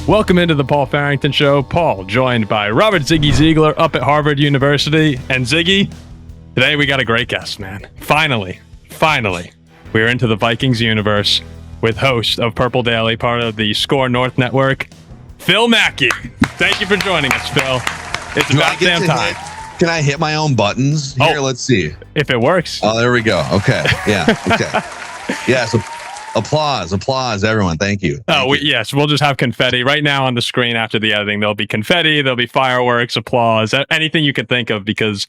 Welcome into the Paul Farrington Show. Paul, joined by Robert Ziggy Ziegler up at Harvard University. And Ziggy, today we got a great guest, man. Finally, we're into the Vikings universe with host of Purple Daily, part of the Score North Network, Phil Mackey. Thank you for joining us, Phil. It's about damn time. Can I hit my own buttons? Here, let's see. If it works. Oh, there we go. Okay. Yeah. Okay. Yeah. So applause, everyone. Thank you. Yes, we'll just have confetti right now on the screen after the editing. There'll be confetti, there'll be fireworks, applause, anything you could think of, because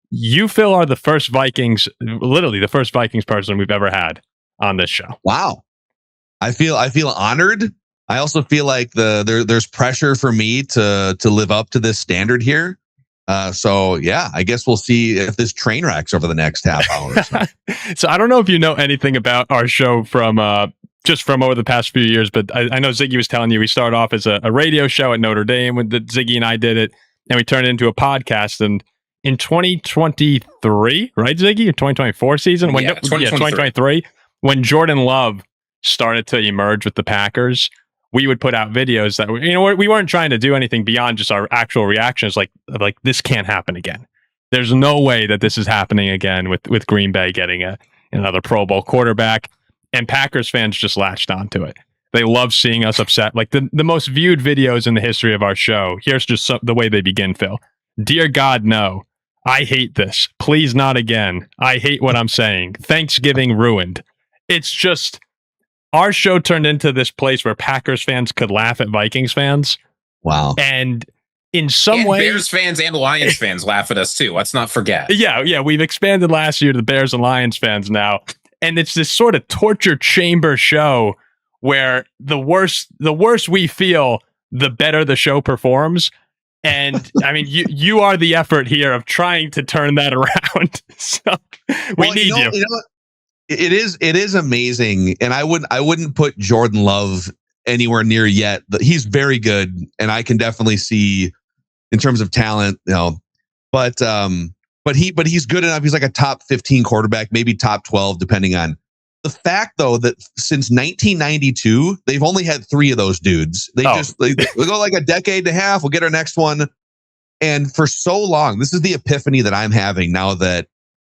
you, Phil, are the first Vikings, literally the first Vikings person we've ever had on this show. Wow. I feel honored. I also feel like there's pressure for me to live up to this standard here. So yeah, I guess we'll see if this train wrecks over the next half hour. So I don't know if you know anything about our show from just from over the past few years, but I know Ziggy was telling you we started off as a radio show at Notre Dame when Ziggy and I did it, and we turned it into a podcast. And in 2023, right, Ziggy? 2024 season? 2023, when Jordan Love started to emerge with the Packers, we would put out videos that we weren't trying to do anything beyond just our actual reactions. Like this can't happen again. There's no way that this is happening again with Green Bay getting another Pro Bowl quarterback. And Packers fans just latched onto it. They love seeing us upset. Like the most viewed videos in the history of our show. Here's just the way they begin, Phil. Dear God, no. I hate this. Please not again. I hate what I'm saying. Thanksgiving ruined. It's just... Our show turned into this place where Packers fans could laugh at Vikings fans. Wow. And in some way... Bears fans and Lions fans laugh at us too. Let's not forget. Yeah. We've expanded last year to the Bears and Lions fans now. And it's this sort of torture chamber show where the worse we feel, the better the show performs. And I mean, you are the effort here of trying to turn that around. So we need you. You know what? It is amazing, and I wouldn't put Jordan Love anywhere near yet. He's very good, and I can definitely see in terms of talent, but he's good enough. He's like a top 15 quarterback, maybe top 12, depending on the fact, though, that since 1992 they've only had 3 of those dudes. They go like a decade and a half. We'll get our next one, and for so long, this is the epiphany that I'm having now that.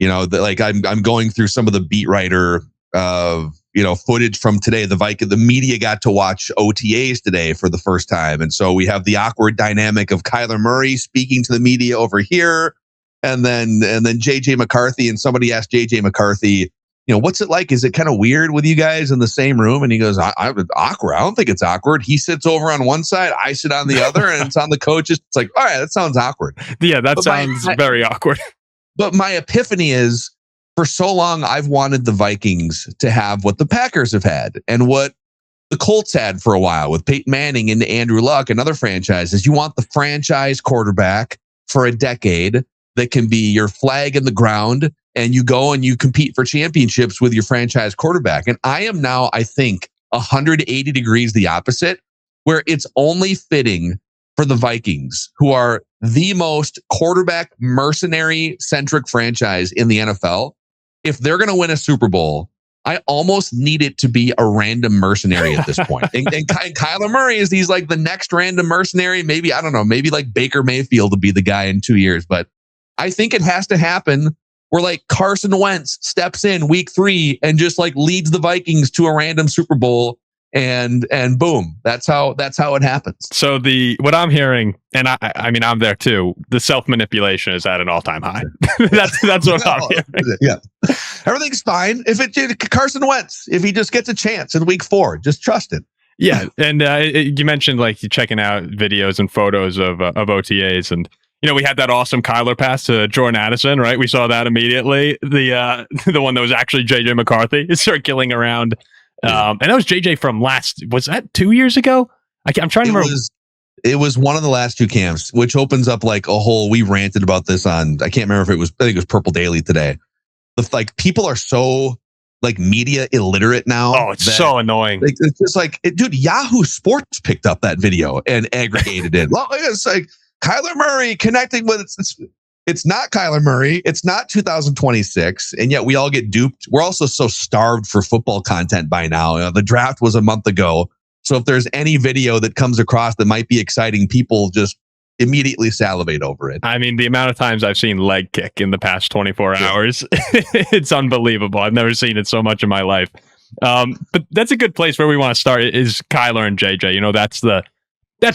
I'm going through some of the beat writer, footage from today. The media got to watch OTAs today for the first time. And so we have the awkward dynamic of Kyler Murray speaking to the media over here. And then JJ McCarthy, and somebody asked JJ McCarthy, what's it like? Is it kind of weird with you guys in the same room? And he goes, I'm awkward. I don't think it's awkward. He sits over on one side, I sit on the other, and it's on the coaches. It's like, all right, that sounds awkward. Yeah, sounds very awkward. But my epiphany is, for so long, I've wanted the Vikings to have what the Packers have had and what the Colts had for a while with Peyton Manning and Andrew Luck and other franchises. You want the franchise quarterback for a decade that can be your flag in the ground, and you go and you compete for championships with your franchise quarterback. And I am now, I think, 180 degrees the opposite, where it's only fitting for the Vikings, who are the most quarterback mercenary centric franchise in the NFL. If they're going to win a Super Bowl, I almost need it to be a random mercenary at this point. and Kyler Murray he's like the next random mercenary. Maybe, I don't know, maybe like Baker Mayfield will be the guy in 2 years. But I think it has to happen where like Carson Wentz steps in week 3 and just like leads the Vikings to a random Super Bowl. And boom, that's how it happens. So what I'm hearing, and I mean I'm there too, the self-manipulation is at an all-time high. that's what I'm hearing. Yeah, everything's fine if Carson Wentz, if he just gets a chance in week 4, just trust it. Yeah, and you mentioned like you checking out videos and photos of OTAs, and we had that awesome Kyler pass to Jordan Addison, right? We saw that immediately. The one that was actually JJ McCarthy circling around. And that was JJ from was that 2 years ago? I'm trying to remember. It was one of the last 2 camps, which opens up like a whole, we ranted about this on, I can't remember if I think it was Purple Daily today. People are so like media illiterate now. Oh, it's so annoying. It's just like, dude, Yahoo Sports picked up that video and aggregated it. Well, it's like Kyler Murray connecting with it's not Kyler Murray. It's not 2026. And yet we all get duped. We're also so starved for football content by now. The draft was a month ago. So if there's any video that comes across that might be exciting, people just immediately salivate over it. I mean, the amount of times I've seen leg kick in the past 24 hours, it's unbelievable. I've never seen it so much in my life. But that's a good place where we want to start is Kyler and JJ. You know, that's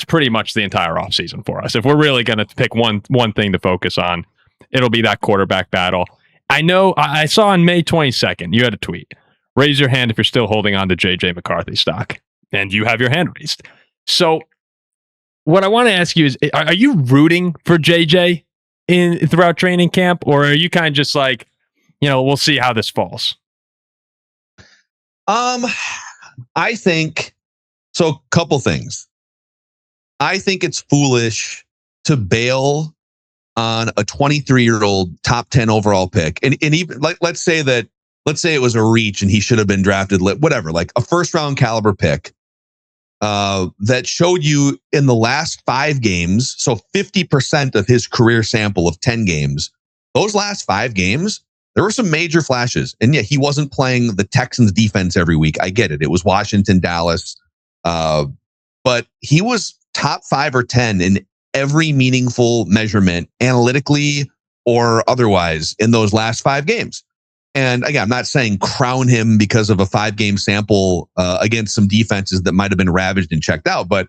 pretty much the entire offseason for us. If we're really going to pick one thing to focus on, it'll be that quarterback battle. I know I saw on May 22nd, you had a tweet. Raise your hand if you're still holding on to JJ McCarthy stock. And you have your hand raised. So what I want to ask you is, are you rooting for JJ throughout training camp? Or are you kind of just like, you know, we'll see how this falls? I think, so a couple things. I think it's foolish to bail on a 23-year-old top 10 overall pick. And even like, let's say it was a reach and he should have been drafted, whatever, like a first round caliber pick that showed you in the last 5 games. So 50% of his career sample of 10 games, those last 5 games, there were some major flashes. And yeah, he wasn't playing the Texans defense every week. I get it. It was Washington, Dallas. But he was top 5 or 10 in every meaningful measurement, analytically or otherwise, in those last 5 games. And again, I'm not saying crown him because of a 5-game sample against some defenses that might have been ravaged and checked out. But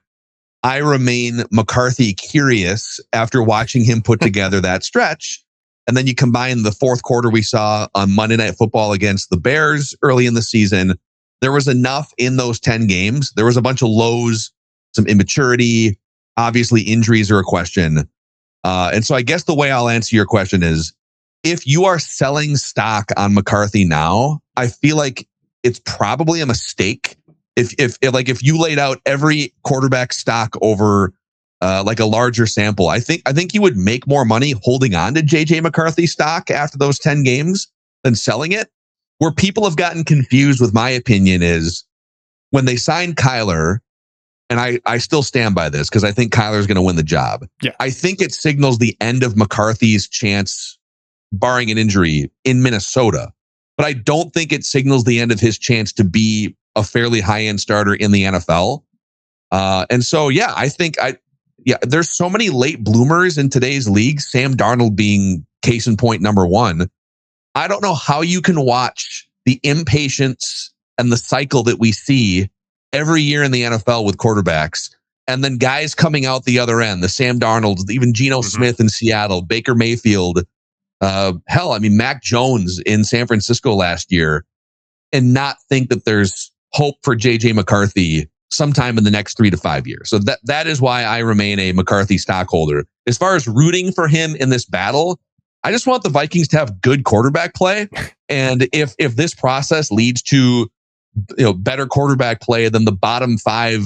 I remain McCarthy curious after watching him put together that stretch. And then you combine the fourth quarter we saw on Monday Night Football against the Bears early in the season. There was enough in those 10 games. There was a bunch of lows, some immaturity. Obviously, injuries are a question. And so I guess the way I'll answer your question is, if you are selling stock on McCarthy now, I feel like it's probably a mistake. If you laid out every quarterback stock over like a larger sample, I think you would make more money holding on to JJ McCarthy stock after those 10 games than selling it. Where people have gotten confused with my opinion is when they signed Kyler, and I still stand by this because I think Kyler's going to win the job. Yeah. I think it signals the end of McCarthy's chance, barring an injury, in Minnesota. But I don't think it signals the end of his chance to be a fairly high-end starter in the NFL. And so, yeah, I think there's so many late bloomers in today's league, Sam Darnold being case in point number 1. I don't know how you can watch the impatience and the cycle that we see every year in the NFL with quarterbacks, and then guys coming out the other end, the Sam Darnolds, even Geno Smith in Seattle, Baker Mayfield, Mac Jones in San Francisco last year, and not think that there's hope for JJ McCarthy sometime in the next 3 to 5 years. So that is why I remain a McCarthy stockholder. As far as rooting for him in this battle, I just want the Vikings to have good quarterback play. And if this process leads to better quarterback play than the bottom 5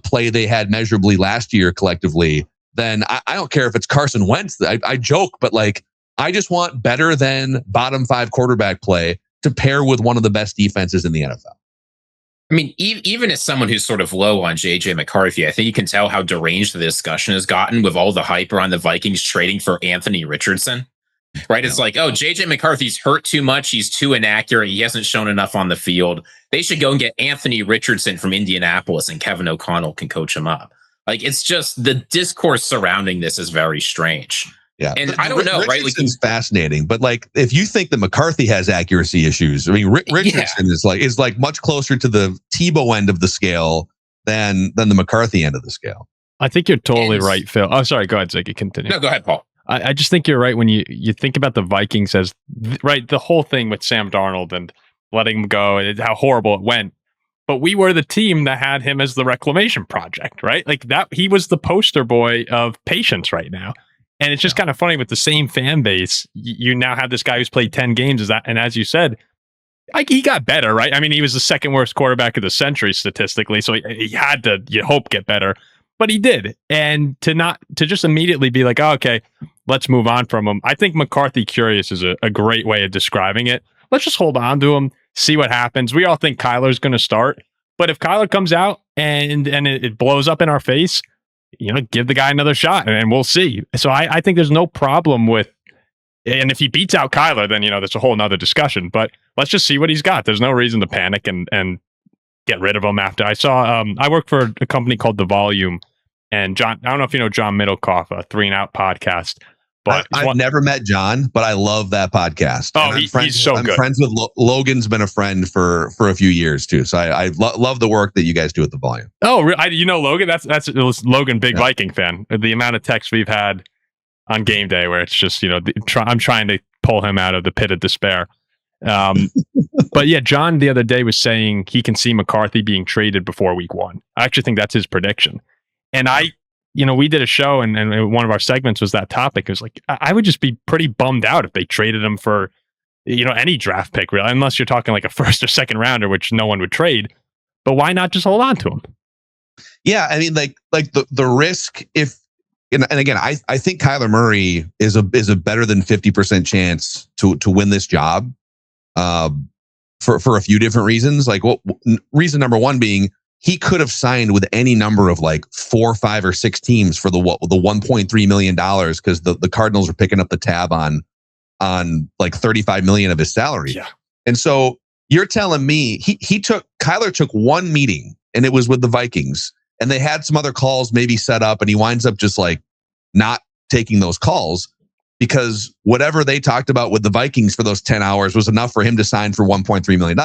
play they had measurably last year collectively, then I don't care if it's Carson Wentz. I joke, but like, I just want better than bottom 5 quarterback play to pair with one of the best defenses in the NFL. I mean, even as someone who's sort of low on JJ McCarthy, I think you can tell how deranged the discussion has gotten with all the hype around the Vikings trading for Anthony Richardson. Right? It's like, oh, JJ McCarthy's hurt too much. He's too inaccurate. He hasn't shown enough on the field. They should go and get Anthony Richardson from Indianapolis and Kevin O'Connell can coach him up. Like, it's just the discourse surrounding this is very strange. Yeah. And I don't know, right? Like, it's fascinating. But like, if you think that McCarthy has accuracy issues, I mean, Richardson is like much closer to the Tebow end of the scale than the McCarthy end of the scale. I think you're totally right, Phil. Oh, sorry. Go ahead, Ziggy. Continue. No, go ahead, Paul. I just think you're right when you think about the Vikings as right, the whole thing with Sam Darnold and letting him go and how horrible it went. But we were the team that had him as the reclamation project, right? Like that, he was the poster boy of patience right now. And it's just kind of funny with the same fan base. You now have this guy who's played 10 games, and as you said, he got better, right? I mean, he was the second worst quarterback of the century statistically, so he had to, you hope, get better. But he did. And to just immediately be like, oh, okay, let's move on from him. I think McCarthy curious is a great way of describing it. Let's just hold on to him, see what happens. We all think Kyler's going to start. But if Kyler comes out and it blows up in our face, give the guy another shot and we'll see. So I think there's no problem with, and if he beats out Kyler, then, that's a whole nother discussion. But let's just see what he's got. There's no reason to panic and get rid of him after. I saw, I work for a company called The Volume, and John, I don't know if you know John Middlecoff, a 3 and Out podcast. But I've never met John, but I love that podcast. Oh, he's so good. I'm friends with Logan's been a friend for a few years too. So I love the work that you guys do at The Volume. Oh, you know Logan? That's Logan, big Viking fan. The amount of texts we've had on game day where it's just, I'm trying to pull him out of the pit of despair. But yeah, John the other day was saying he can see McCarthy being traded before week 1. I actually think that's his prediction. And we did a show and one of our segments was that topic. It was like, I would just be pretty bummed out if they traded him for, any draft pick, really, unless you're talking like a first or second rounder, which no one would trade. But why not just hold on to him? Yeah, I mean, like the risk and again, I think Kyler Murray is a better than 50% chance to win this job, for a few different reasons. Like, reason number one being, he could have signed with any number of like 4, 5, or 6 teams for the $1.3 million because the Cardinals were picking up the tab on like $35 million of his salary. Yeah. And so you're telling me Kyler took one meeting and it was with the Vikings, and they had some other calls maybe set up, and he winds up just like not taking those calls because whatever they talked about with the Vikings for those 10 hours was enough for him to sign for $1.3 million.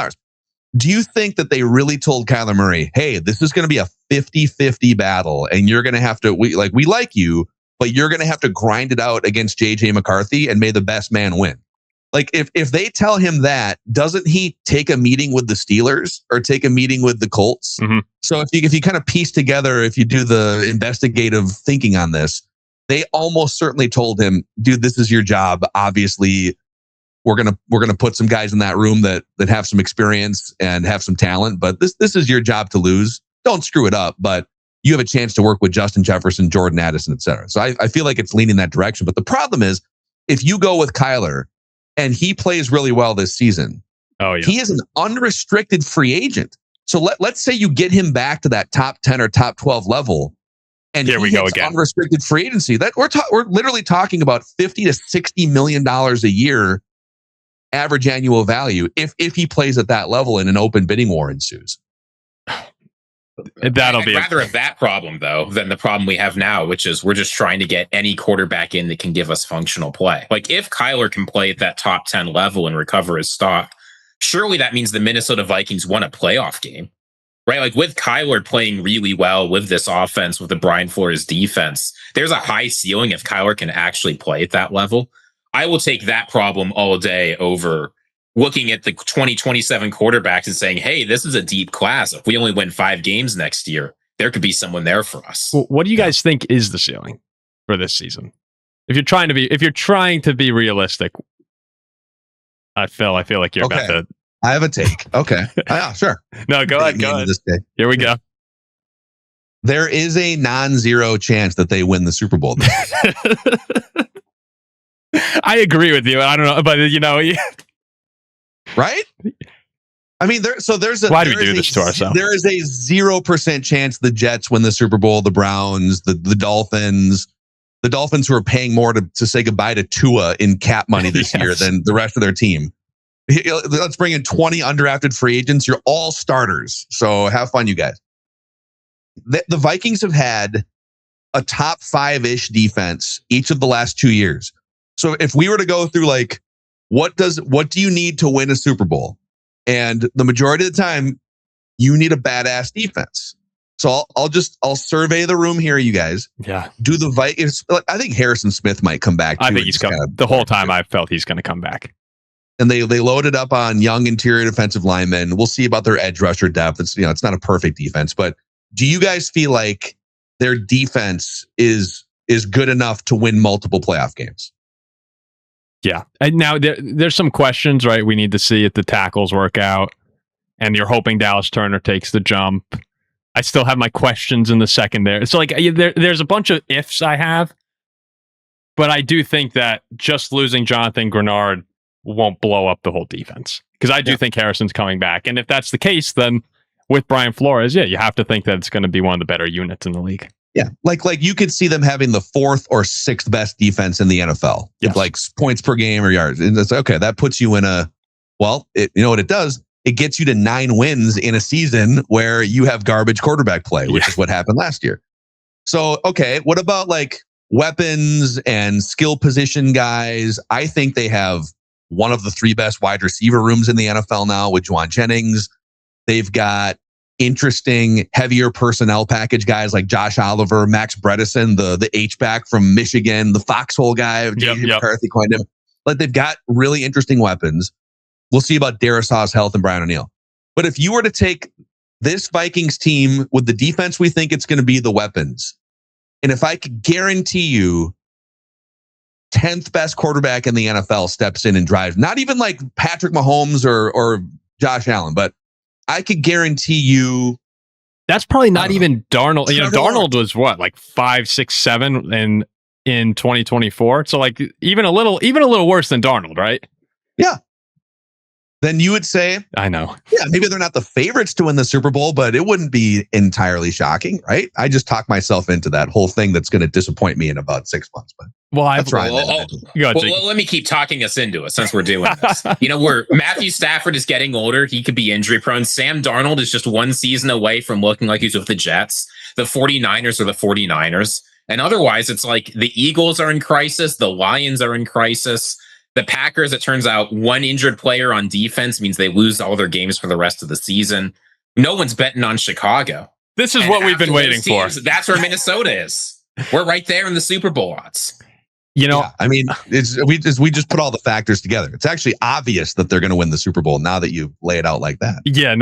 Do you think that they really told Kyler Murray, hey, this is going to be a 50-50 battle and you're going to have to, we like you, but you're going to have to grind it out against JJ McCarthy and may the best man win? Like, if they tell him that, doesn't he take a meeting with the Steelers or take a meeting with the Colts? Mm-hmm. So if you kind of piece together, if you do the investigative thinking on this, they almost certainly told him, dude, this is your job. Obviously, we're gonna put some guys in that room that have some experience and have some talent, but this is your job to lose. Don't screw it up, but you have a chance to work with Justin Jefferson, Jordan Addison, et cetera. So I feel like it's leaning that direction. But the problem is, if you go with Kyler and he plays really well this season, he is an unrestricted free agent. So let's say you get him back to that top 10 or top 12 level, and here we go again. Unrestricted free agency. That we're literally talking about $50 to $60 million a year average annual value if he plays at that level and an open bidding war ensues. I'd rather have that problem though than the problem we have now, which is we're just trying to get any quarterback in that can give us functional play. Like, if Kyler can play at that top 10 level and recover his stock, surely that means the Minnesota Vikings won a playoff game, right? Like, with Kyler playing really well with this offense, with the Brian Flores defense, there's a high ceiling if Kyler can actually play at that level. I will take that problem all day over looking at the 2027 quarterbacks and saying, hey, this is a deep class. If we only win 5 games next year, there could be someone there for us. Well, what do you guys think is the ceiling for this season? If you're trying to be realistic, Phil, I feel like you're about to. I have a take. Okay. Sure. No, go ahead. Here we go. There is a non-zero chance that they win the Super Bowl. I agree with you. I don't know, but right? I mean, why do we do this to ourselves? There is a 0% chance the Jets win the Super Bowl, the Browns, the Dolphins who are paying more to say goodbye to Tua in cap money this year than the rest of their team. Let's bring in 20 undrafted free agents. You're all starters. So have fun, you guys. The Vikings have had a top 5-ish defense each of the last 2 years. So if we were to go through like, what do you need to win a Super Bowl? And the majority of the time, you need a badass defense. So I'll survey the room here, you guys. Yeah. Do the Vikings? I think Harrison Smith might come back. I think he's coming. The whole time I felt he's going to come back. And they loaded up on young interior defensive linemen. We'll see about their edge rusher depth. It's not a perfect defense, but do you guys feel like their defense is good enough to win multiple playoff games? Yeah. And now there's some questions, right? We need to see if the tackles work out, and you're hoping Dallas Turner takes the jump. I still have my questions in the secondary. So like there's a bunch of ifs I have, but I do think that just losing Jonathan Grenard won't blow up the whole defense, because I do think Harrison's coming back. And if that's the case, then with Brian Flores, you have to think that it's going to be one of the better units in the league. Yeah, like you could see them having the 4th or 6th best defense in the NFL, yes. like points per game or yards. And it's okay. That puts you in you know what it does? it gets you to 9 wins in a season where you have garbage quarterback play, which is what happened last year. So, okay, what about like weapons and skill position guys? I think they have one of the 3 best wide receiver rooms in the NFL now with Juwan Jennings. They've got interesting, heavier personnel package guys like Josh Oliver, Max Bredesen, the H-back from Michigan, the foxhole guy, J.J. McCarthy coined him. Like, they've got really interesting weapons. We'll see about Darrisaw's health and Brian O'Neill. But if you were to take this Vikings team with the defense we think it's going to be, the weapons, and if I could guarantee you 10th best quarterback in the NFL steps in and drives, not even like Patrick Mahomes or Josh Allen, but I could guarantee you that's probably not even Darnold. You know, Darnold was what, like 5, 6, 7 in 2024. So like even a little worse than Darnold, right? Yeah. Then you would say, I know. Yeah, maybe they're not the favorites to win the Super Bowl, but it wouldn't be entirely shocking, right? I just talked myself into that whole thing that's going to disappoint me in about 6 months. But let me keep talking us into it since we're doing this. You know, where Matthew Stafford is getting older, he could be injury prone. Sam Darnold is just 1 season away from looking like he's with the Jets. The 49ers are the 49ers. And otherwise, it's like the Eagles are in crisis. The Lions are in crisis. The Packers, it turns out, 1 injured player on defense means they lose all their games for the rest of the season. No one's betting on Chicago. This is what we've been waiting for. That's where Minnesota is. We're right there in the Super Bowl odds. You know, I mean, we just put all the factors together. It's actually obvious that they're going to win the Super Bowl now that you lay it out like that. Yeah,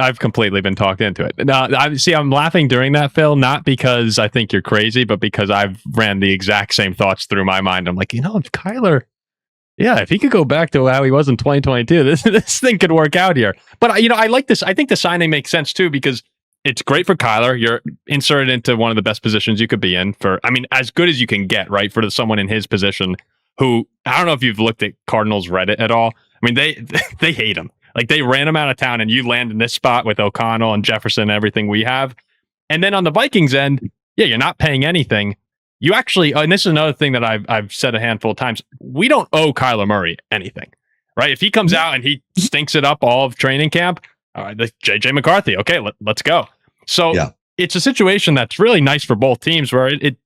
I've completely been talked into it. Now, I'm laughing during that, Phil, not because I think you're crazy, but because I've ran the exact same thoughts through my mind. I'm like, if Kyler, if he could go back to how he was in 2022, this thing could work out here. But I like this. I think the signing makes sense too, because it's great for Kyler. You're inserted into one of the best positions you could be in as good as you can get, right? For someone in his position who, I don't know if you've looked at Cardinals Reddit at all. I mean, they hate him. Like, they ran him out of town, and you land in this spot with O'Connell and Jefferson and everything we have. And then on the Vikings end, you're not paying anything. You actually, and this is another thing that I've said a handful of times, we don't owe Kyler Murray anything, right? If he comes out and he stinks it up all of training camp, all right, JJ McCarthy, okay, let's go. So it's a situation that's really nice for both teams, where it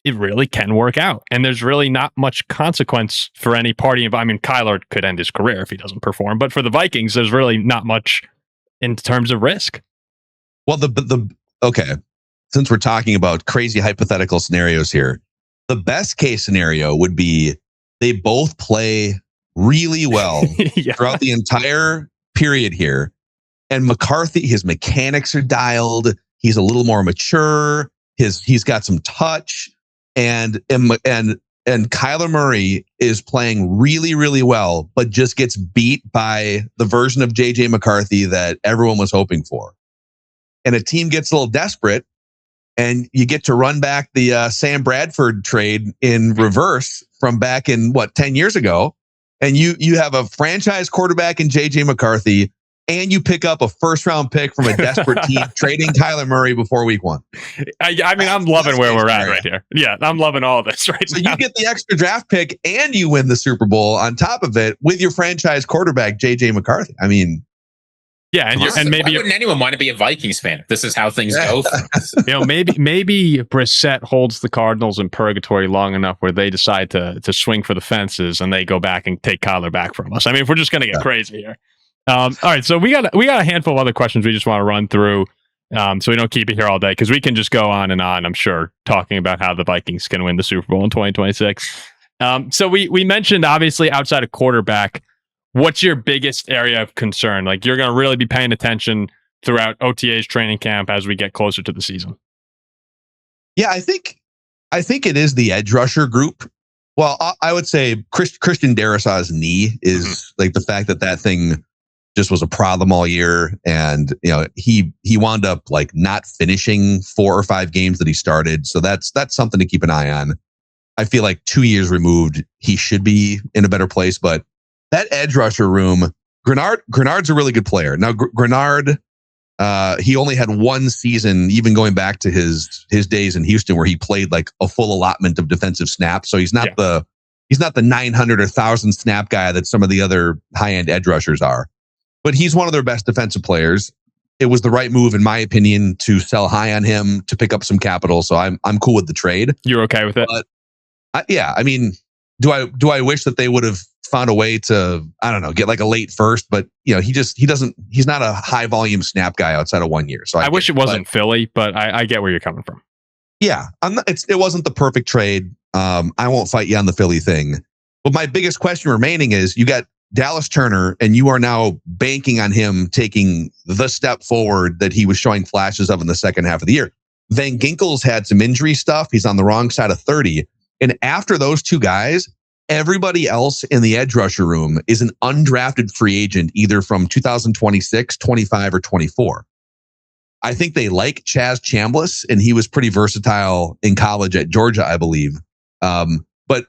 really can work out. And there's really not much consequence for any party. I mean, Kyler could end his career if he doesn't perform, but for the Vikings, there's really not much in terms of risk. Well, okay, since we're talking about crazy hypothetical scenarios here, the best case scenario would be they both play really well throughout the entire period here. And McCarthy, his mechanics are dialed. He's a little more mature. He's got some touch, and Kyler Murray is playing really, really well, but just gets beat by the version of JJ McCarthy that everyone was hoping for. And a team gets a little desperate, and you get to run back the Sam Bradford trade in reverse from back in 10 years ago, and you have a franchise quarterback in JJ McCarthy. And you pick up a first-round pick from a desperate team, trading Kyler Murray before week 1. I mean, I'm loving where we're at right here. Yeah, I'm loving all of this right now. So you get the extra draft pick, and you win the Super Bowl on top of it with your franchise quarterback, J.J. McCarthy. I mean, yeah, and maybe why wouldn't anyone want to be a Vikings fan if this is how things go? maybe Brissett holds the Cardinals in purgatory long enough where they decide to swing for the fences, and they go back and take Kyler back from us. I mean, if we're just going to get crazy here. All right, so we got a handful of other questions we just want to run through, so we don't keep it here all day, because we can just go on and on, I'm sure, talking about how the Vikings can win the Super Bowl in 2026. So we mentioned, obviously, outside of quarterback, what's your biggest area of concern? Like, you're going to really be paying attention throughout OTAs, training camp, as we get closer to the season. Yeah, I think it is the edge rusher group. Well, I would say Christian Darrisaw's knee is like the fact that thing just was a problem all year. And, he wound up like not finishing 4 or 5 games that he started. So that's something to keep an eye on. I feel like 2 years removed, he should be in a better place. But that edge rusher room, Grenard's a really good player. Now, Grenard, he only had 1 season, even going back to his days in Houston, where he played like a full allotment of defensive snaps. So he's not the 900 or 1,000 snap guy that some of the other high-end edge rushers are. but he's one of their best defensive players. It was the right move, in my opinion, to sell high on him to pick up some capital. So I'm cool with the trade. You're okay with it? But I mean, do I wish that they would have found a way to, I don't know, get like a late first? But he's not a high volume snap guy outside of 1 year. So I wish it wasn't Philly, but I get where you're coming from. Yeah, it wasn't the perfect trade. I won't fight you on the Philly thing. But my biggest question remaining is, you got Dallas Turner, and you are now banking on him taking the step forward that he was showing flashes of in the second half of the year. Van Ginkel's had some injury stuff. He's on the wrong side of 30. And after those two guys, everybody else in the edge rusher room is an undrafted free agent, either from 2026, 25, or 24. I think they like Chaz Chambliss, and he was pretty versatile in college at Georgia, I believe. But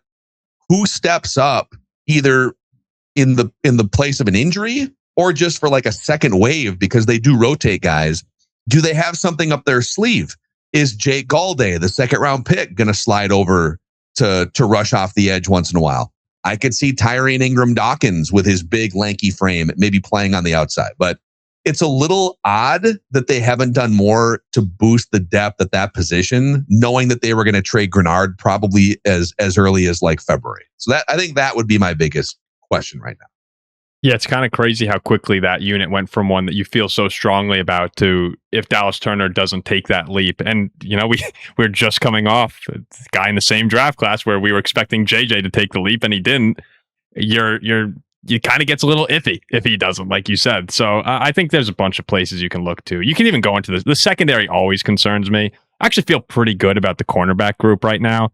who steps up either in the place of an injury or just for like a second wave, because they do rotate guys? Do they have something up their sleeve? Is Jake Galday, the second round pick, going to slide over to rush off the edge once in a while? I could see Tyrone Ingram-Dawkins with his big lanky frame maybe playing on the outside, but it's a little odd that they haven't done more to boost the depth at that position, knowing that they were going to trade Grenard probably as early as like February. So I think that would be my biggest question right now. Yeah, it's kind of crazy how quickly that unit went from one that you feel so strongly about to, if Dallas Turner doesn't take that leap. And, we're just coming off a guy in the same draft class where we were expecting JJ to take the leap and he didn't. You kind of gets a little iffy if he doesn't, like you said. So I think there's a bunch of places you can look to. You can even go into this. The secondary always concerns me. I actually feel pretty good about the cornerback group right now.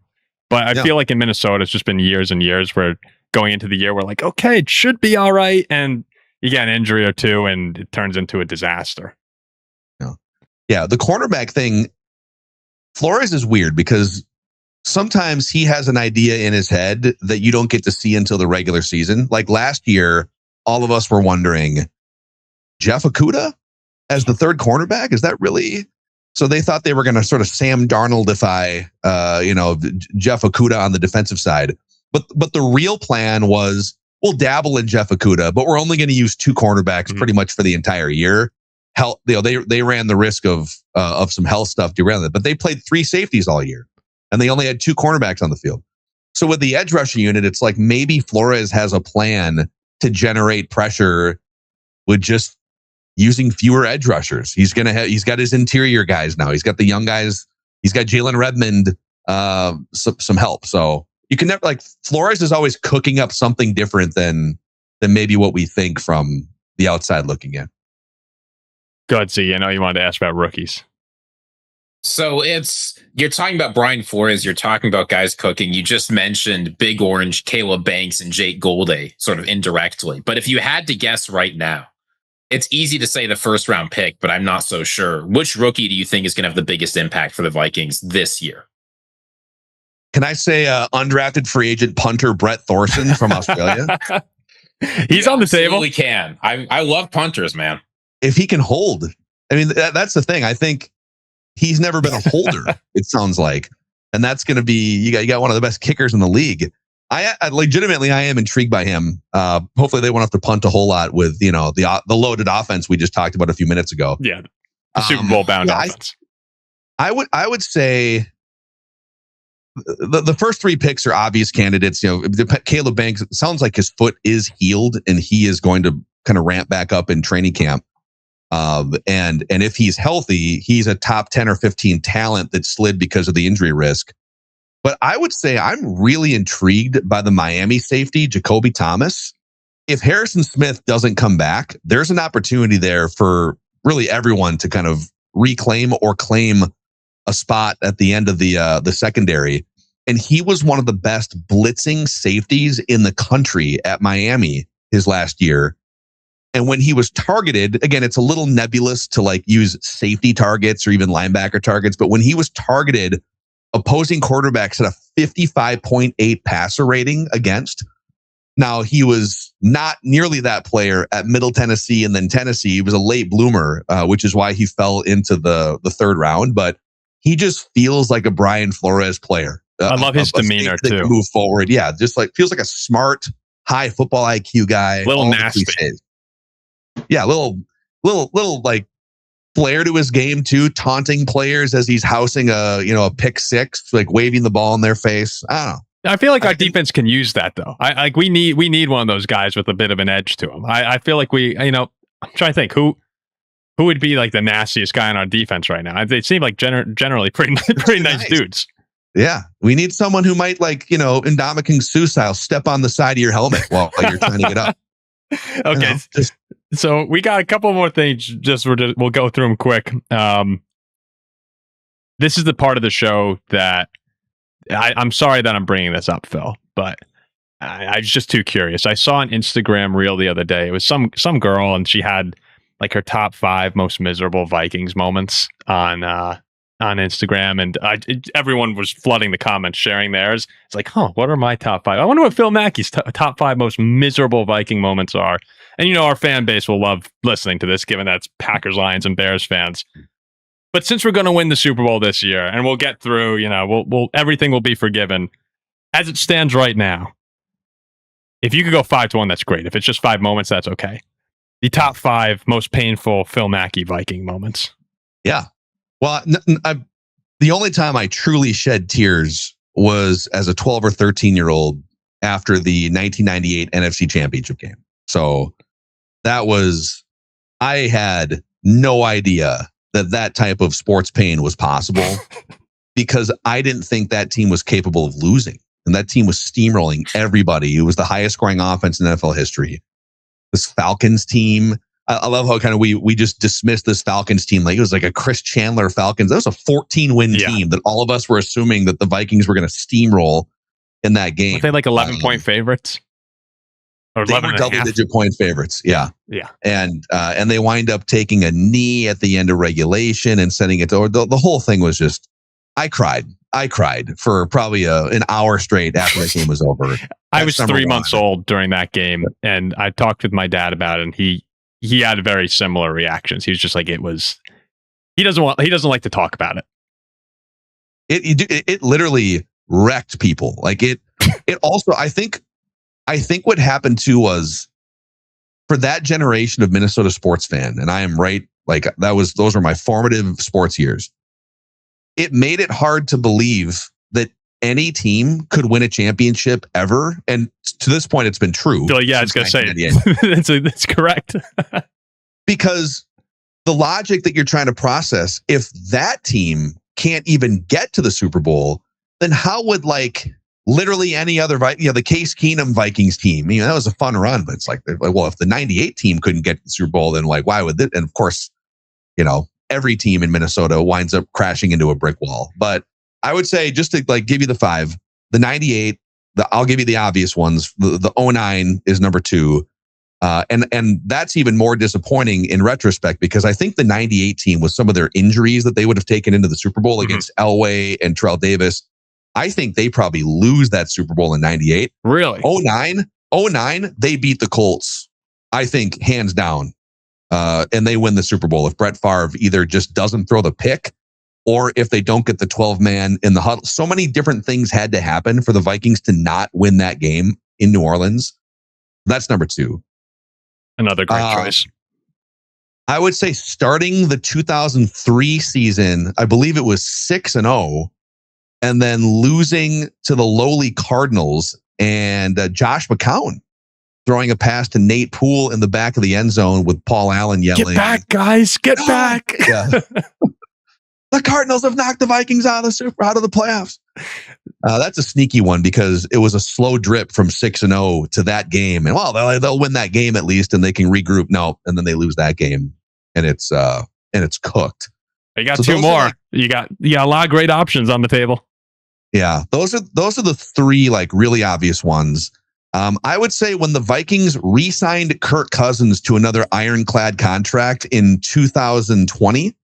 But I feel like in Minnesota, it's just been years and years where going into the year, we're like, okay, it should be all right. And you get an injury or two and it turns into a disaster. Yeah, the cornerback thing, Flores is weird because sometimes he has an idea in his head that you don't get to see until the regular season. Like last year, all of us were wondering, Jeff Okudah as the third cornerback? Is that really? So they thought they were going to sort of Sam Darnoldify, Jeff Okudah on the defensive side. But the real plan was, we'll dabble in Jeff Okudah, but we're only going to use two cornerbacks pretty much for the entire year. They ran the risk of some health stuff derailed it, but they played three safeties all year. And they only had two cornerbacks on the field. So with the edge rushing unit, it's like maybe Flores has a plan to generate pressure with just using fewer edge rushers. He's got his interior guys now. He's got the young guys. He's got Jalen Redmond, some help. So you can never, like, Flores is always cooking up something different than maybe what we think from the outside looking in. Go ahead, Z. I know you wanted to ask about rookies. So you're talking about Brian Flores, you're talking about guys cooking. You just mentioned Big Orange, Caleb Banks, and Jake Galday sort of indirectly. But if you had to guess right now, it's easy to say the first round pick, but I'm not so sure. Which rookie do you think is going to have the biggest impact for the Vikings this year? Can I say undrafted free agent punter Brett Thorson from Australia? He's on the table. Absolutely can. I love punters, man. If he can hold. I mean, that's the thing. I think he's never been a holder, it sounds like. And that's going to be, you got one of the best kickers in the league. I legitimately am intrigued by him. Hopefully they won't have to punt a whole lot with, the loaded offense we just talked about a few minutes ago. Yeah. The Super Bowl bound offense. I would say the first three picks are obvious candidates. Caleb Banks, it sounds like his foot is healed and he is going to kind of ramp back up in training camp. And if he's healthy, he's a top 10 or 15 talent that slid because of the injury risk. But I would say I'm really intrigued by the Miami safety, Jacoby Thomas. If Harrison Smith doesn't come back, there's an opportunity there for really everyone to kind of reclaim or claim a spot at the end of the secondary. And he was one of the best blitzing safeties in the country at Miami his last year. And when he was targeted, again, it's a little nebulous to like use safety targets or even linebacker targets. But when he was targeted, opposing quarterbacks had a 55.8 passer rating against. Now, he was not nearly that player at Middle Tennessee and then Tennessee. He was a late bloomer, which is why he fell into the third round. But he just feels like a Brian Flores player. I love his demeanor too. Move forward. Yeah, just like feels like a smart, high football IQ guy. A little nasty. Yeah, little like flair to his game too, taunting players as he's housing a pick six, like waving the ball in their face. I don't know. I feel like our defense can use that though. We need one of those guys with a bit of an edge to him. I feel like I'm trying to think who would be like the nastiest guy on our defense right now. They seem like generally pretty nice dudes. Yeah, we need someone who might Ndamukong Suh style step on the side of your helmet while you're trying to get up. Okay, so we got a couple more things. We'll go through them quick. This is the part of the show that I'm sorry that I'm bringing this up, Phil, but I was just too curious. I saw an Instagram reel the other day. It was some girl, and she had like her top 5 most miserable Vikings moments on Instagram, and everyone was flooding the comments, sharing theirs. It's like, what are my top 5? I wonder what Phil Mackey's top 5 most miserable Viking moments are. And our fan base will love listening to this, given that it's Packers, Lions, and Bears fans. But since we're going to win the Super Bowl this year, and we'll get through, we'll everything will be forgiven. As it stands right now, if you could go 5-1, that's great. If it's just 5 moments, that's okay. The top 5 most painful Phil Mackey Viking moments. Yeah. Well, the only time I truly shed tears was as a 12 or 13-year-old after the 1998 NFC Championship game. So I had no idea that type of sports pain was possible because I didn't think that team was capable of losing. And that team was steamrolling everybody. It was the highest scoring offense in NFL history. This Falcons team, I love how kind of we just dismissed this Falcons team like it was like a Chris Chandler Falcons. That was a 14-win team that all of us were assuming that the Vikings were going to steamroll in that game. Were they like 11-point favorites? Or they were double-digit point favorites. Yeah. And they wind up taking a knee at the end of regulation and sending it to the whole thing was just, I cried for probably an hour straight after that game was over. I was 3 months old during that game, and I talked with my dad about it, and he had very similar reactions. He was just like, he doesn't like to talk about it. It literally wrecked people. Like it also, I think what happened too was for that generation of Minnesota sports fan, and I am right, like those were my formative sports years. It made it hard to believe that any team could win a championship ever. And to this point, it's been true. Yeah, I was going to say it. That's correct. Because the logic that you're trying to process, if that team can't even get to the Super Bowl, then how would literally any other, the Case Keenum Vikings team, that was a fun run, but it's like, well, if the 98 team couldn't get to the Super Bowl, then why would it? And of course, every team in Minnesota winds up crashing into a brick wall. But I would say, just to give you the 5, the 98, I'll give you the obvious ones. The 09 is number 2. And that's even more disappointing in retrospect because I think the 98 team, with some of their injuries that they would have taken into the Super Bowl against Elway and Terrell Davis, I think they probably lose that Super Bowl in 98. Really? 09, they beat the Colts, I think, hands down. And they win the Super Bowl if Brett Favre either just doesn't throw the pick or if they don't get the 12-man in the huddle. So many different things had to happen for the Vikings to not win that game in New Orleans. That's number 2. Another great choice. I would say starting the 2003 season, I believe it was 6-0, and then losing to the lowly Cardinals and Josh McCown throwing a pass to Nate Poole in the back of the end zone with Paul Allen yelling, "Get back, guys! Get back!" Yeah. The Cardinals have knocked the Vikings out of the playoffs. That's a sneaky one because it was a slow drip from 6-0 to that game, and they'll win that game at least, and they can regroup. No, and then they lose that game, and it's cooked. You got 2 more. You got a lot of great options on the table. Yeah, those are the 3 really obvious ones. I would say when the Vikings re-signed Kirk Cousins to another ironclad contract in 2020,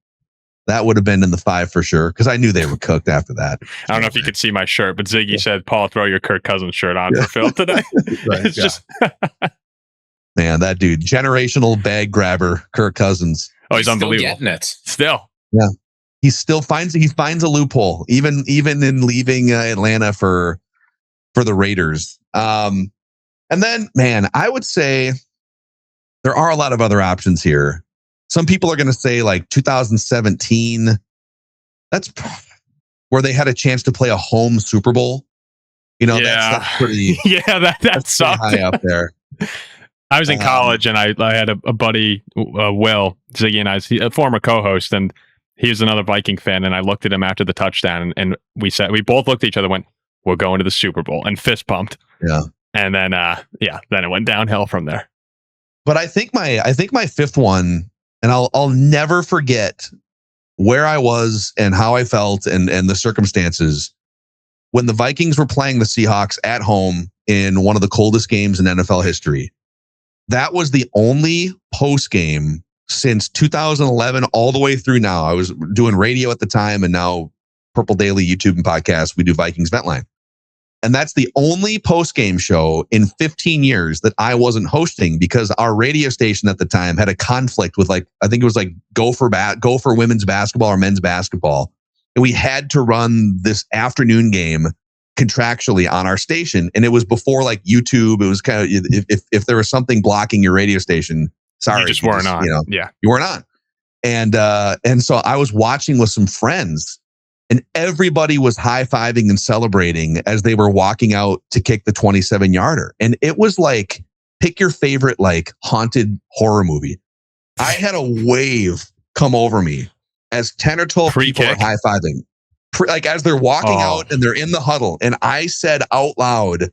that would have been in the 5 for sure, because I knew they were cooked after that. I don't know if you could see my shirt, but Ziggy said, "Paul, throw your Kirk Cousins shirt on for Phil today." Right, it's just man, that dude, generational bag grabber, Kirk Cousins. Oh, he's unbelievable. Still getting it. Still. Yeah. He finds a loophole, even in leaving Atlanta for the Raiders. And then, man, I would say there are a lot of other options here. Some people are going to say like 2017. That's where they had a chance to play a home Super Bowl. That's pretty. Yeah, that sucked. High up there. I was in college, and I had a buddy, Will Ziggy, and I, a former co-host, and he was another Viking fan. And I looked at him after the touchdown, and we both looked at each other, and went, "We're going to the Super Bowl," and fist pumped. Yeah. And then, then it went downhill from there. But I think my fifth one, and I'll never forget where I was and how I felt and the circumstances when the Vikings were playing the Seahawks at home in one of the coldest games in NFL history. That was the only post game since 2011 all the way through now. I was doing radio at the time, and now Purple Daily, YouTube, and podcast, we do Vikings Vent Line. And that's the only post-game show in 15 years that I wasn't hosting because our radio station at the time had a conflict with I think it was Go for women's basketball or men's basketball. And we had to run this afternoon game contractually on our station. And it was before YouTube. It was kind of, if there was something blocking your radio station, sorry. You just weren't on. You weren't on. And so I was watching with some friends. And everybody was high-fiving and celebrating as they were walking out to kick the 27-yarder. And it was like, pick your favorite haunted horror movie. I had a wave come over me as 10 or 12 people are high-fiving. As they're walking out and they're in the huddle. And I said out loud,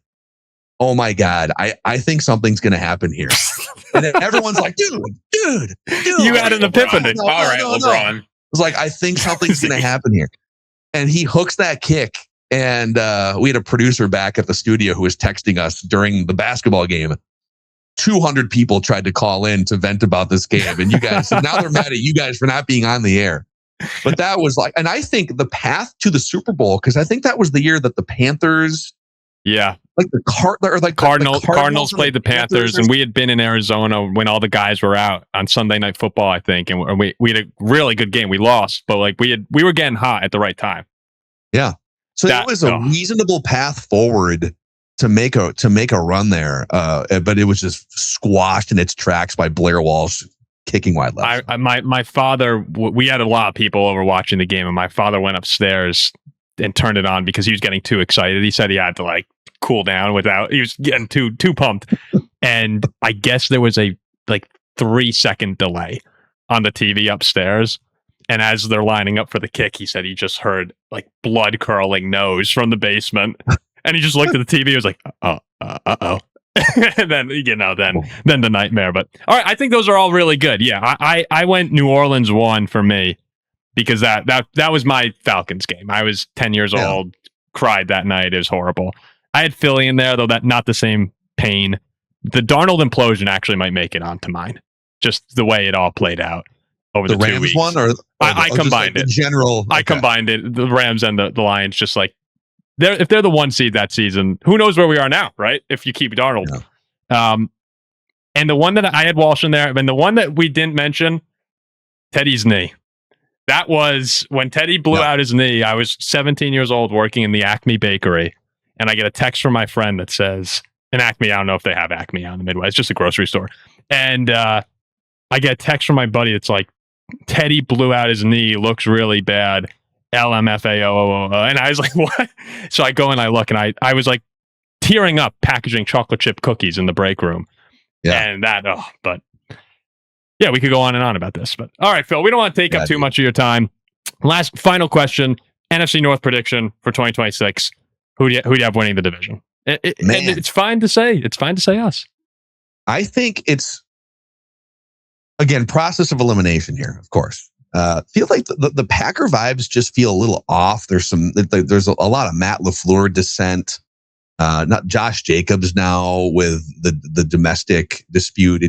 "Oh my God, I think something's going to happen here." And then everyone's like, dude. You had an epiphany. All right, LeBron. I was like, I think something's going to happen here. And he hooks that kick. And we had a producer back at the studio who was texting us during the basketball game. 200 people tried to call in to vent about this game. And you guys, now they're mad at you guys for not being on the air. But that was and I think the path to the Super Bowl, because I think that was the year that the Panthers. Yeah. Cardinals played the Panthers, and we had been in Arizona when all the guys were out on Sunday Night Football, I think, and we had a really good game. We lost, but we were getting hot at the right time. Yeah, so it was a reasonable path forward to make a run there, but it was just squashed in its tracks by Blair Walsh kicking wide left. My father, we had a lot of people over watching the game, and my father went upstairs and turned it on because he was getting too excited. He said he had to cool down he was getting too pumped. And I guess there was a 3-second delay on the TV upstairs. And as they're lining up for the kick, he said he just heard blood curdling nose from the basement. And he just looked at the TV. He was like, uh-oh. And then, then the nightmare. But all right, I think those are all really good. Yeah, I went New Orleans 1 for me because that was my Falcons game. I was 10 years old, cried that night. It was horrible. I had Philly in there, though that not the same pain. The Darnold implosion actually might make it onto mine. Just the way it all played out over the 2 Rams weeks. One or I combined it. General. Okay. I combined it. The Rams and the Lions, just if they're the 1 seed that season, who knows where we are now, right? If you keep Darnold. Yeah. And the one that I had Walsh in there, and the one that we didn't mention, Teddy's knee. That was when Teddy blew out his knee. I was 17 years old working in the Acme bakery. And I get a text from my friend that says, and Acme, I don't know if they have Acme out in the Midwest. It's just a grocery store. And I get a text from my buddy. It's like, Teddy blew out his knee. Looks really bad. LMFAO. And I was like, what? So I go and I look, and I was tearing up packaging chocolate chip cookies in the break room. Yeah. And but yeah, we could go on and on about this. But all right, Phil, we don't want to take up too much of your time. Final question. NFC North prediction for 2026. Who do you have winning the division? And it's fine to say. It's fine to say us. I think it's, again, process of elimination here, of course. Feel like the Packer vibes just feel a little off. There's a lot of Matt LaFleur dissent. Not Josh Jacobs now with the domestic dispute.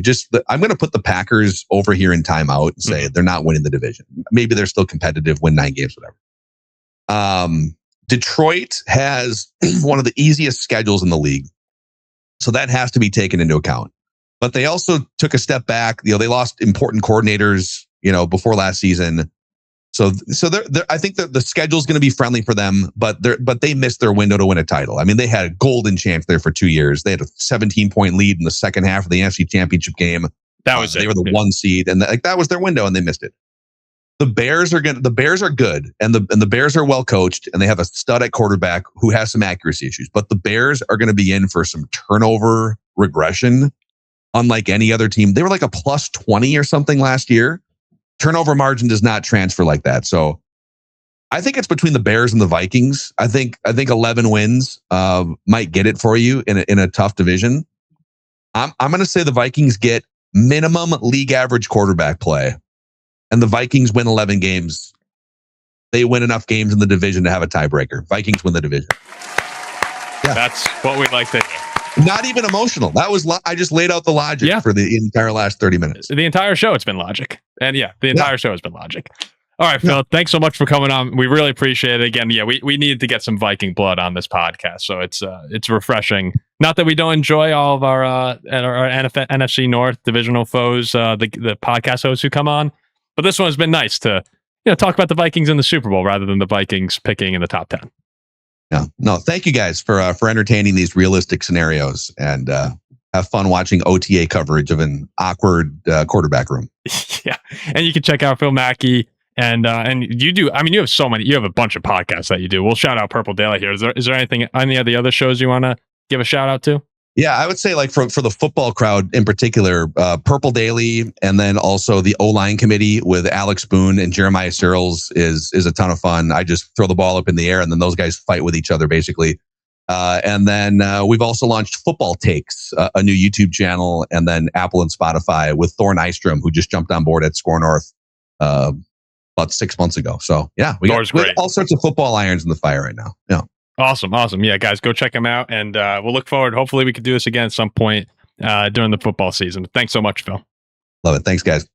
I'm going to put the Packers over here in timeout and say they're not winning the division. Maybe they're still competitive, win 9 games, whatever. Detroit has one of the easiest schedules in the league. So that has to be taken into account. But they also took a step back. They lost important coordinators, before last season. So I think that the schedule is going to be friendly for them, but they missed their window to win a title. I mean, they had a golden chance there for 2 years. They had a 17-point lead in the second half of the NFC Championship game. That was it. They were the 1 seed, and that was their window, and they missed it. The Bears are good, and the Bears are well coached, and they have a stud at quarterback who has some accuracy issues. But the Bears are going to be in for some turnover regression, unlike any other team. They were like a plus 20 or something last year. Turnover margin does not transfer like that. So I think it's between the Bears and the Vikings. I think 11 wins might get it for you in a tough division. I'm going to say the Vikings get minimum league average quarterback play, and the Vikings win 11 games. They win enough games in the division to have a tiebreaker. Vikings win the division. Yeah. That's what we like to hear. Not even emotional. I just laid out the logic for the entire last 30 minutes. The entire show, it's been logic. And the entire show has been logic. All right, Phil, thanks so much for coming on. We really appreciate it. Again, we needed to get some Viking blood on this podcast, so it's refreshing. Not that we don't enjoy all of our NFC North divisional foes, the podcast hosts who come on, but this one has been nice to talk about the Vikings in the Super Bowl rather than the Vikings picking in the top 10. No, thank you guys for entertaining these realistic scenarios, and have fun watching OTA coverage of an awkward quarterback room. Yeah, and you can check out Phil Mackey. And you do. I mean, you have a bunch of podcasts that you do. We'll shout out Purple Daily here. Is there any of the other shows you want to give a shout out to? Yeah, I would say like for the football crowd in particular, Purple Daily, and then also the O-line committee with Alex Boone and Jeremiah Searles is a ton of fun. I just throw the ball up in the air and then those guys fight with each other basically. And then we've also launched Football Takes, a new YouTube channel, and then Apple and Spotify with Thor Nystrom, who just jumped on board at Score North about 6 months ago. So we got all sorts of football irons in the fire right now. Yeah. Awesome. Yeah, guys, go check them out. And we'll look forward. Hopefully we could do this again at some point during the football season. Thanks so much, Phil. Love it. Thanks, guys.